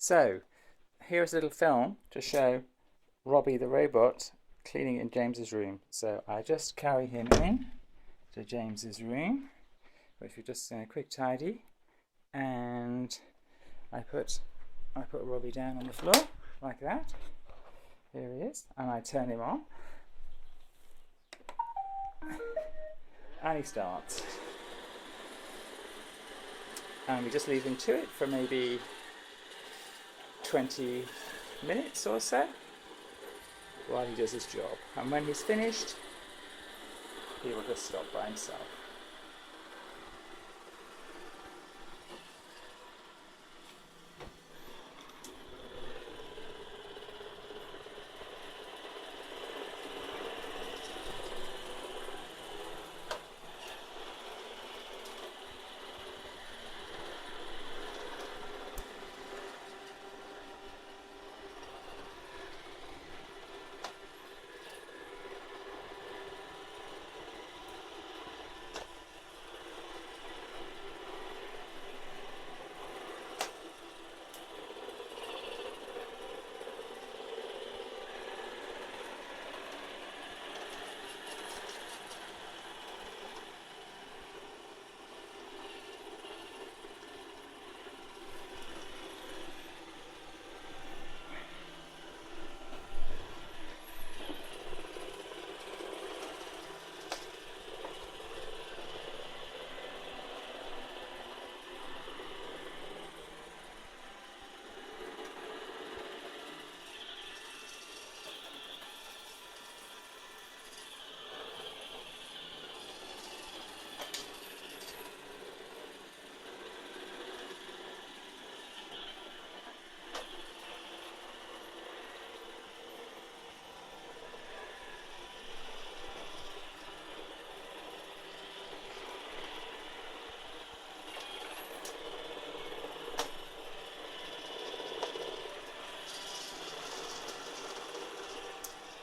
So, here's a little film to show Robbie the robot cleaning in James's room. So I just carry him in to James's room, which we just a quick tidy, and I put Robbie down on the floor like that. Here he is, and I turn him on, and he starts. And we just leave him to it for maybe 20 minutes or so while he does his job. And when he's finished, he will just stop by himself.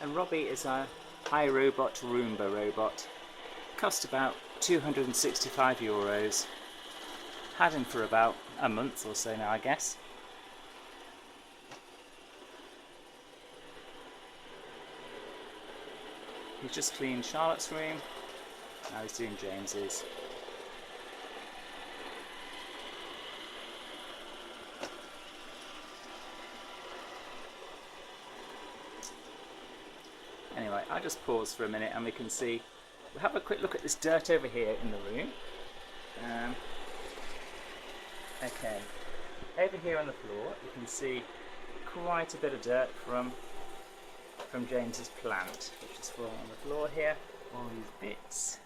And Robbie is a iRobot Roomba robot. Cost about €265. Had him for about a month or so now, I guess. He's just cleaned Charlotte's room. Now he's doing James's. Anyway, I just pause for a minute and we can see, we'll have a quick look at this dirt over here in the room. Okay, over here on the floor you can see quite a bit of dirt from James's plant, which is falling on the floor here, all these bits.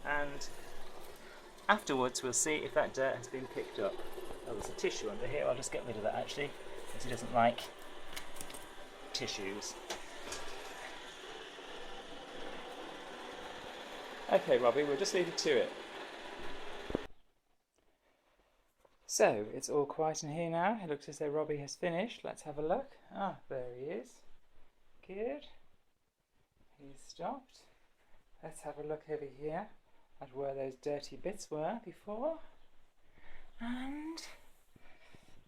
And afterwards we'll see if that dirt has been picked up. Oh, there's a tissue under here. I'll just get rid of that actually, because he doesn't like tissues. Okay, Robbie, we'll just leave it to it. So, it's all quiet in here now. It looks as though Robbie has finished. Let's have a look. Ah, there he is. Good. He's stopped. Let's have a look over here at where those dirty bits were before. And,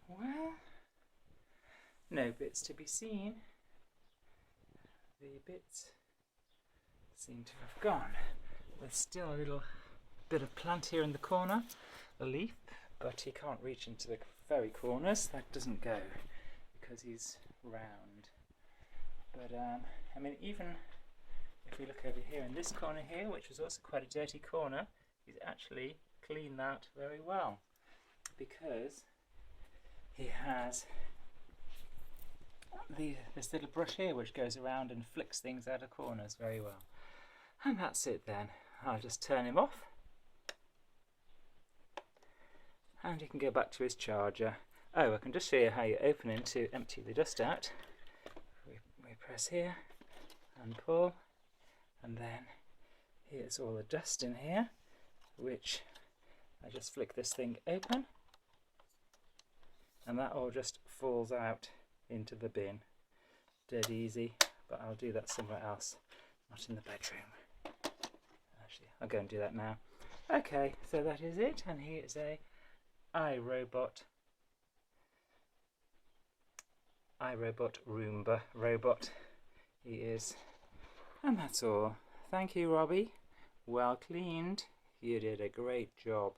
well, no bits to be seen. The bits seem to have gone. There's still a little bit of plant here in the corner, a leaf, but he can't reach into the very corners. That doesn't go because he's round. But I mean, even if we look over here in this corner here, which was also quite a dirty corner, he's actually cleaned that very well, because he has this little brush here which goes around and flicks things out of corners very well. And that's it then. I'll just turn him off and he can go back to his charger. Oh, I can just show you how you open him to empty the dust out. We press here and pull, and then here's all the dust in here, which I just flick this thing open and that all just falls out into the bin. Dead easy, but I'll do that somewhere else, not in the bedroom. Actually, I'll go and do that now. Okay, so that is it, and here's a iRobot iRobot Roomba robot he is. And that's all. Thank you, Robbie. Well cleaned. You did a great job.